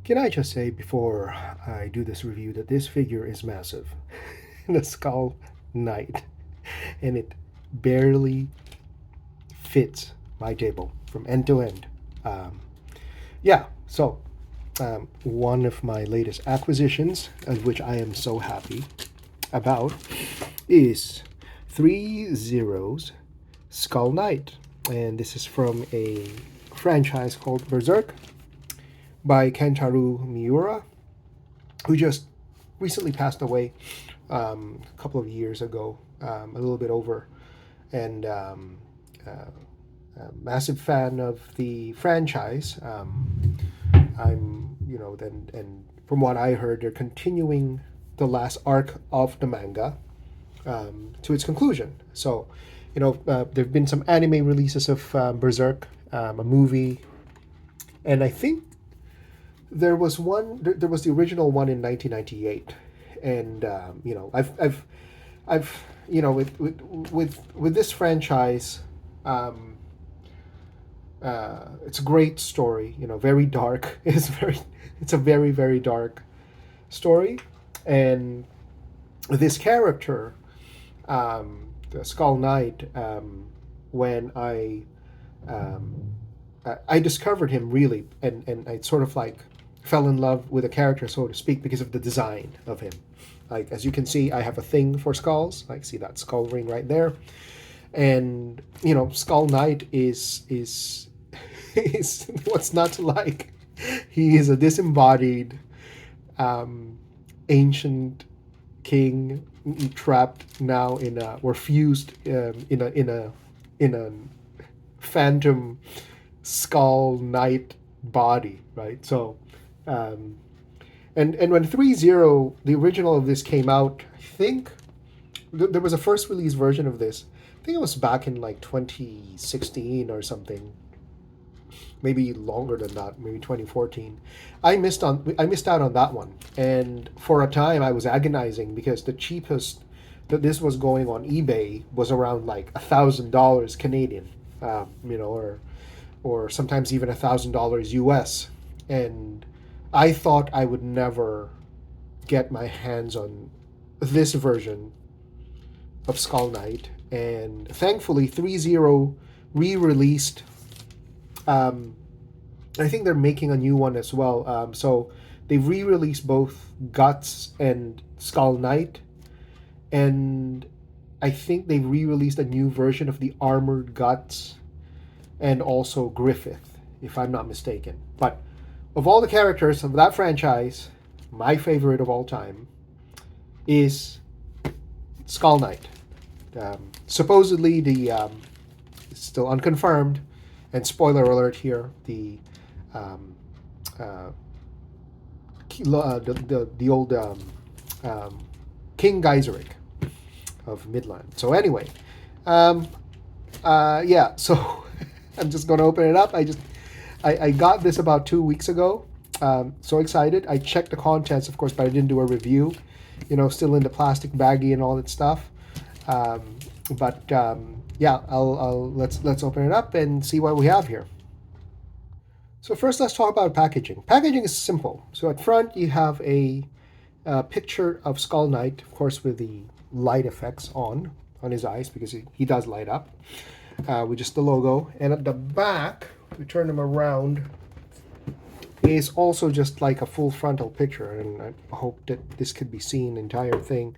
Can I just say before I do this review that this figure is massive? The Skull Knight. And it barely fits my table from end to end. Um, yeah, so one of my latest acquisitions, of which I am so happy about, is Threezero's Skull Knight. And this is from a franchise called Berserk by Kentaro Miura, who just recently passed away a couple of years ago, a little bit over. And a massive fan of the franchise. And from what I heard, they're continuing the last arc of the manga to its conclusion. So, there have been some anime releases of Berserk, a movie, and I think there was one. There was the original one in 1998, and I've with this franchise, it's a great story. Very dark. It's a very very dark story, and this character, the Skull Knight, when I discovered him really, and I sort of like fell in love with the character, so to speak, because of the design of him. Like, as you can see, I have a thing for skulls. Like, see that skull ring right there, and Skull Knight is is what's not to like. He is a disembodied, ancient king trapped now in a or fused in a phantom skull knight body, right? So, um, and when Threezero, the original of this came out, I think there was a first release version of this. I think it was back in like 2016 or something, maybe longer than that, maybe 2014. I missed out on that one, and for a time I was agonizing because the cheapest that this was going on eBay was around like $1,000 Canadian, or sometimes even $1,000 US, and I thought I would never get my hands on this version of Skull Knight, and thankfully Threezero re-released. I think they're making a new one as well. So they re-released both Guts and Skull Knight, and I think they re-released a new version of the Armored Guts and also Griffith, if I'm not mistaken. But of all the characters of that franchise, my favorite of all time is Skull Knight. Supposedly, it's still unconfirmed, and spoiler alert here, the old King Geiseric of Midland. So anyway, yeah. So I'm just gonna open it up. I got this about 2 weeks ago. So excited. I checked the contents, of course, but I didn't do a review. Still in the plastic baggie and all that stuff. But yeah, I'll let's open it up and see what we have here. So first, let's talk about packaging. Packaging is simple. So at front, you have a picture of Skull Knight, of course, with the light effects on his eyes, because he does light up, with just the logo. And at the back, we turn him around, is also just like a full frontal picture. And I hope that this could be seen, the entire thing,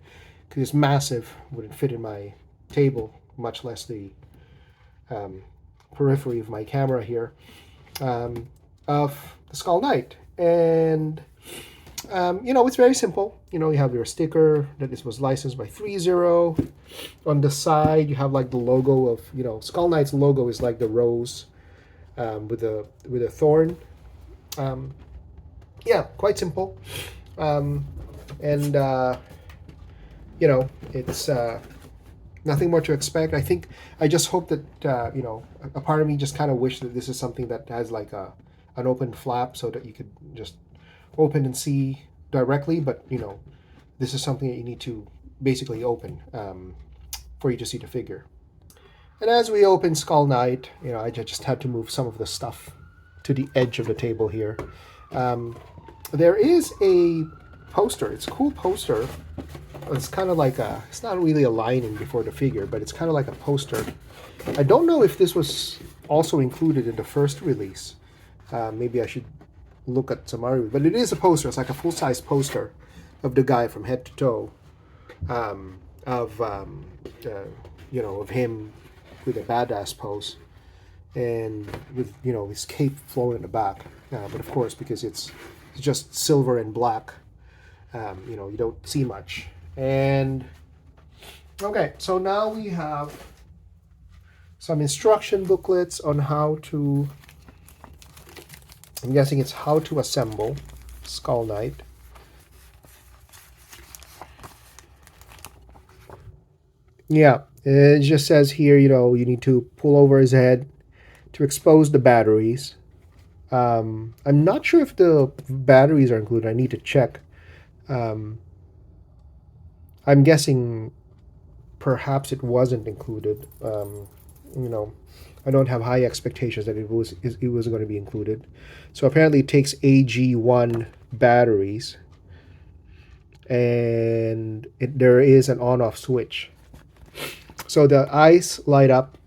because it's massive, wouldn't fit in my table, much less the periphery of my camera here, of the Skull Knight. And it's very simple. You have your sticker that this was licensed by Threezero. On the side, you have like the logo of, Skull Knight's logo is like the rose, with a thorn. Yeah, quite simple. And it's nothing more to expect. I think I just hope that a part of me just kind of wish that this is something that has like an open flap so that you could just open and see directly. But this is something that you need to basically open for you to see the figure. And as we open Skull Knight, I just had to move some of the stuff to the edge of the table here. There is a poster. It's a cool poster. It's kind of like a, it's not really a lining before the figure, but it's kind of like a poster. I don't know if this was also included in the first release. Maybe I should look at some other, but it is a poster. It's like a full-size poster of the guy from head to toe, of you know, of him with a badass pose, and with, you know, his cape flowing in the back. But of course, because it's just silver and black, you know, you don't see much. And okay, so now we have some instruction booklets on how to, I'm guessing it's how to assemble Skull Knight. Yeah, it just says here, you know, you need to pull over his head to expose the batteries. I'm not sure if the batteries are included. I need to check. I'm guessing perhaps it wasn't included. You know, I don't have high expectations that it was going to be included. So apparently it takes AG1 batteries, and there is an on-off switch. So the eyes light up.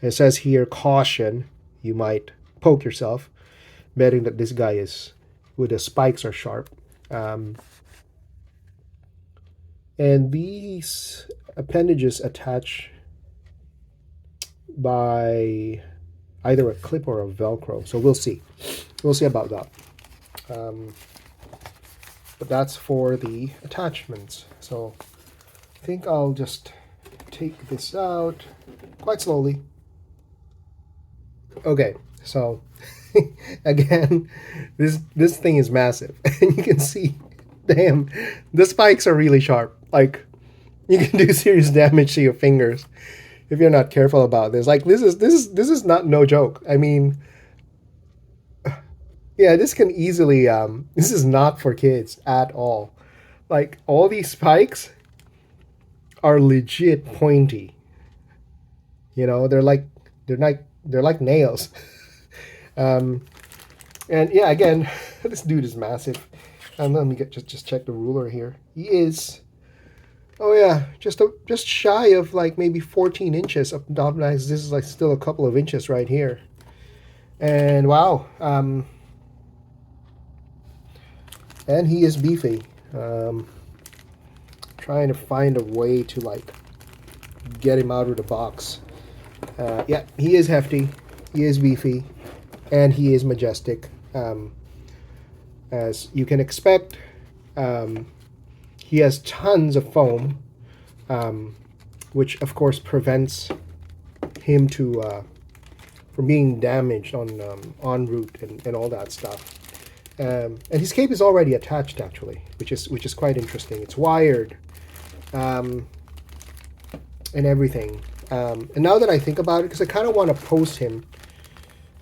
It says here, caution, you might poke yourself, betting that this guy is, with the spikes are sharp. And these appendages attach by either a clip or a Velcro. So we'll see. We'll see about that. But that's for the attachments. So I think I'll just take this out quite slowly. Okay, so again, this thing is massive. And you can see, damn, the spikes are really sharp. Like, you can do serious damage to your fingers if you're not careful about this. Like, this is not no joke. I mean, yeah, this can easily this is not for kids at all. Like, all these spikes are legit pointy. You know, they're like nails. And yeah, again, this dude is massive. And let me just check the ruler here. He is, oh yeah, just shy of like maybe 14 inches of Dominics. This is like still a couple of inches right here. And wow, and he is beefy. Trying to find a way to like get him out of the box. Yeah, he is hefty, he is beefy, and he is majestic, as you can expect. He has tons of foam, which of course prevents him from being damaged on en route and all that stuff. And his cape is already attached, actually, which is quite interesting. It's wired, and everything. And now that I think about it, because I kind of want to pose him,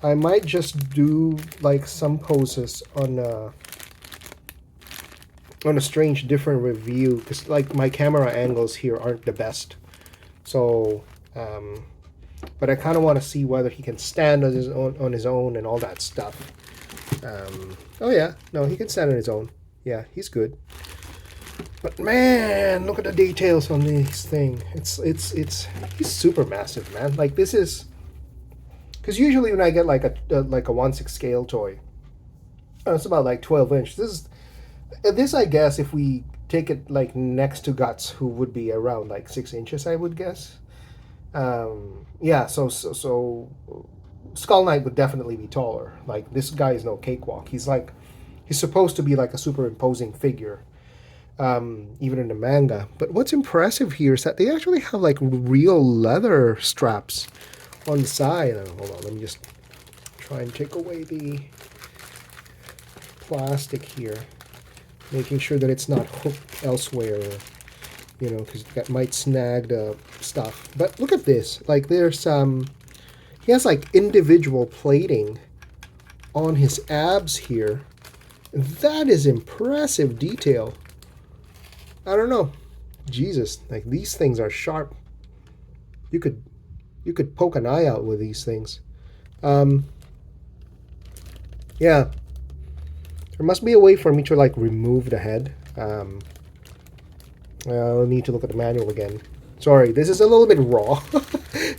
I might just do like some poses on a strange different review, because like my camera angles here aren't the best. So, but I kind of want to see whether he can stand on his own and all that stuff. Oh yeah, no, he can stand on his own. Yeah, he's good. But man, look at the details on this thing. He's super massive, man. Like, this is, because usually when I get like a 1/6 scale toy, it's about like 12 inch. This I guess if we take it like next to Guts, who would be around like 6 inches, I would guess. Yeah, so Skull Knight would definitely be taller. Like, this guy is no cakewalk. He's supposed to be like a super imposing figure, even in the manga. But what's impressive here is that they actually have like real leather straps on the side. Hold on, let me just try and take away the plastic here, making sure that it's not hooked elsewhere, you know, because that might snag the stuff. But look at this. Like, there's he has like individual plating on his abs here. That is impressive detail. I don't know, Jesus, like, these things are sharp. You could poke an eye out with these things. Yeah, There must be a way for me to like remove the head. I'll need to look at the manual again. Sorry, this is a little bit raw.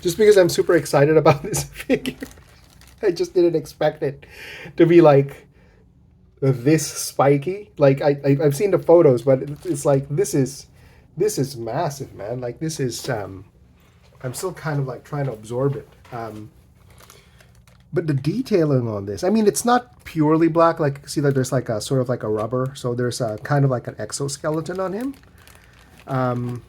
Just because I'm super excited about this figure. I just didn't expect it to be like this spiky. Like I've seen the photos, but it's like this is massive, man. Like this is I'm still kind of like trying to absorb it. But the detailing on this, I mean, it's not purely black. Like, see that there's like a sort of like a rubber. So there's a kind of like an exoskeleton on him. Damn.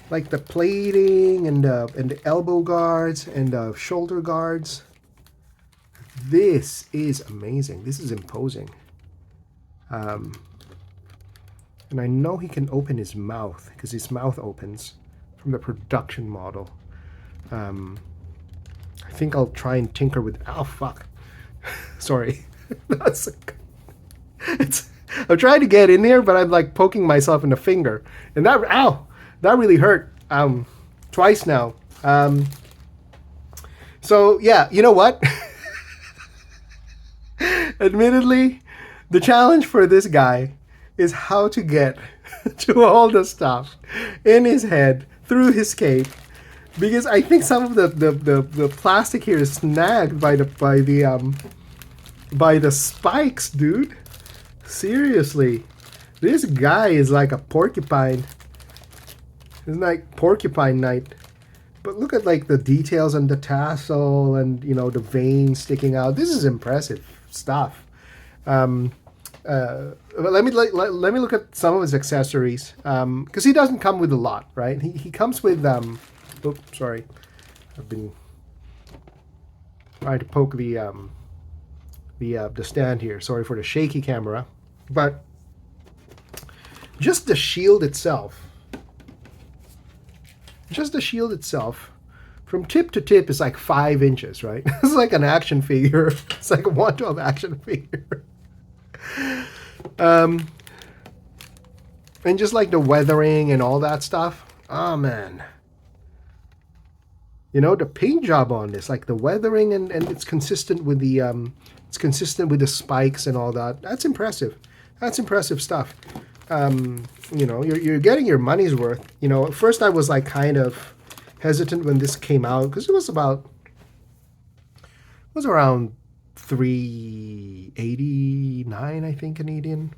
Like the plating and the elbow guards and the shoulder guards. This is amazing. This is imposing. And I know he can open his mouth because his mouth opens from the production model. I think I'll try and tinker with. Oh fuck! Sorry, I'm trying to get in there, but I'm like poking myself in the finger, and that that really hurt. Twice now. So yeah, you know what? Admittedly, the challenge for this guy is how to get to all the stuff in his head through his cape, because I think some of the plastic here is snagged by the spikes, dude. Seriously, this guy is like a porcupine. It's like Porcupine Night. But look at like the details on the tassel and the veins sticking out. This is impressive stuff. But let me look at some of his accessories, because he doesn't come with a lot, right? He comes with oops, sorry, I've been trying to poke the stand here. Sorry for the shaky camera, but just the shield itself. Just the shield itself, from tip to tip, is like 5 inches, right? It's like an action figure. It's like a 1/12 action figure. And just like the weathering and all that stuff. Oh man. The paint job on this, like the weathering, and it's consistent with the spikes and all that. That's impressive. That's impressive stuff. You're getting your money's worth. At first I was like kind of hesitant when this came out, because it was around $389, I think, Canadian.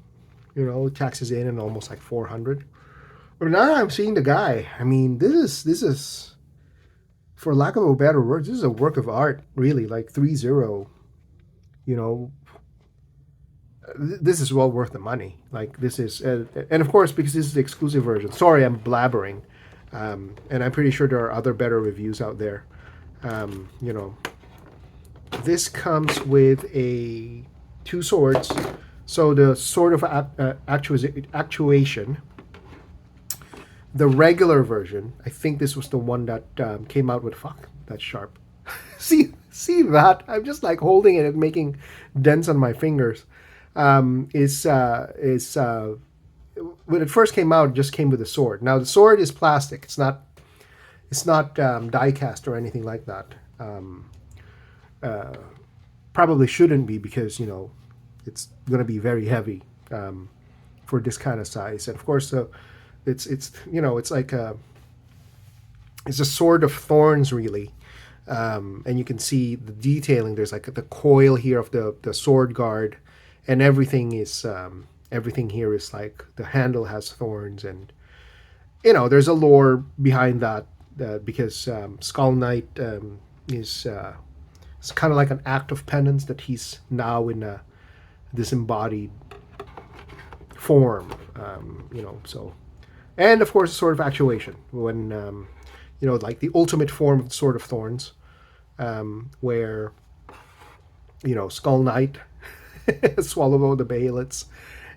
Taxes in and almost like 400. But now I'm seeing the guy. I mean, this is, for lack of a better word, this is a work of art, really. Like Threezero, this is well worth the money. Like this is, and of course, because this is the exclusive version. Sorry, I'm blabbering, and I'm pretty sure there are other better reviews out there. This comes with 2 swords. So the sword of actuation. The regular version, I think this was the one that came out with. Fuck, that's sharp. see that? I'm just like holding it and making dents on my fingers. When it first came out, it just came with a sword. Now the sword is plastic. It's not die cast or anything like that. Probably shouldn't be, because it's going to be very heavy for this kind of size. And of course, it's like it's a sword of thorns, really. And you can see the detailing. There's like the coil here of the sword guard. And everything here is like the handle has thorns, and there's a lore behind that, because Skull Knight is it's kind of like an act of penance that he's now in a disembodied form, So, and of course, Sword of Actuation, when like the ultimate form of the Sword of Thorns, where Skull Knight swallowed the behemoths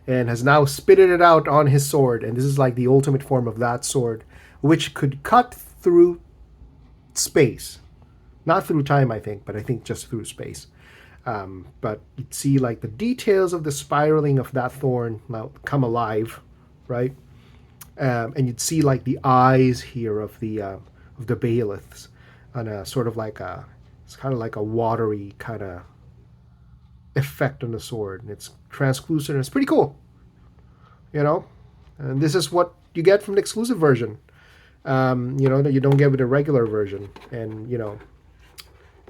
and has now spitted it out on his sword, and this is like the ultimate form of that sword, which could cut through space, not through time, I think, but I think just through space. But you'd see like the details of the spiraling of that thorn now come alive, right? And you'd see like the eyes here of the behemoths on a sort of like it's kind of like a watery kind of. effect on the sword. It's translucent and it's pretty cool. You know? And this is what you get from the exclusive version. You know, that you don't get with the regular version. And, you know,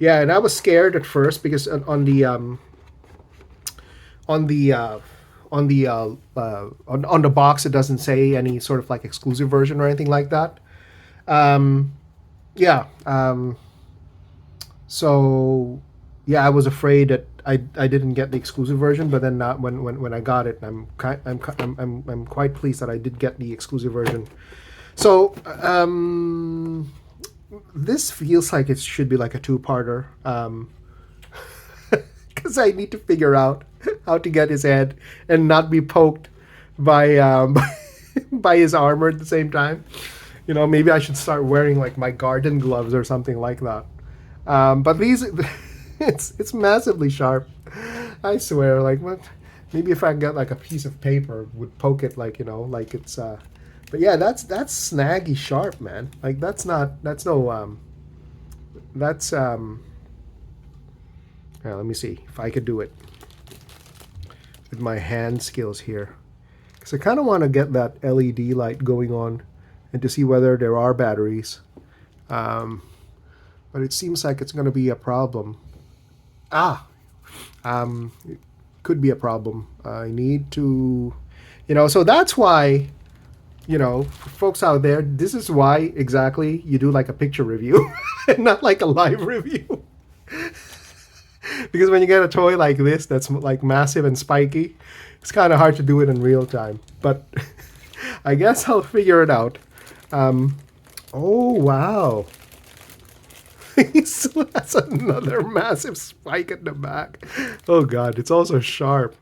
yeah, and I was scared at first because on the box it doesn't say any sort of like exclusive version or anything like that. Yeah. So yeah, I was afraid that I didn't get the exclusive version, but then not when I got it, I'm quite pleased that I did get the exclusive version. So this feels like it should be like a two-parter, because I need to figure out how to get his head and not be poked by by his armor at the same time. You know, maybe I should start wearing like my garden gloves or something like that. But these, it's massively sharp. I swear, like what? Maybe if I get like a piece of paper, would poke it like, you know, like it's. But yeah, that's snaggy sharp, man. Like that's no. Yeah, let me see if I could do it with my hand skills here, because I kind of want to get that LED light going on, and to see whether there are batteries. But it seems like it's going to be a problem. It could be a problem. I need to, you know, so that's why, you know, for folks out there, this is why exactly you do like a picture review and not like a live review. Because when you get a toy like this that's like massive and spiky, it's kind of hard to do it in real time. But I guess I'll figure it out. Oh, wow. So that's another massive spike at the back. Oh god, it's also sharp.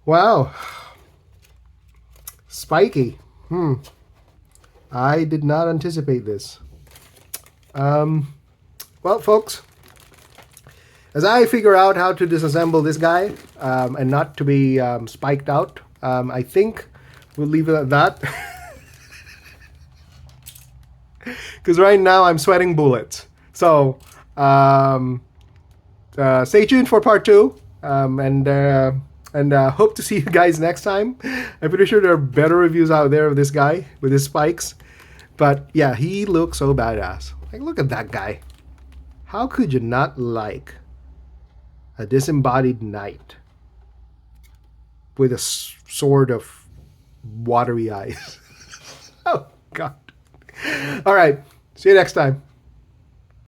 Wow. Spiky. I did not anticipate this. Well, folks, as I figure out how to disassemble this guy and not to be spiked out, I think we'll leave it at that. Because right now I'm sweating bullets. So, stay tuned for part 2, and hope to see you guys next time. I'm pretty sure there are better reviews out there of this guy with his spikes. But yeah, he looks so badass. Like, look at that guy. How could you not like a disembodied knight with a sword of watery eyes? Oh, God. All right. See you next time.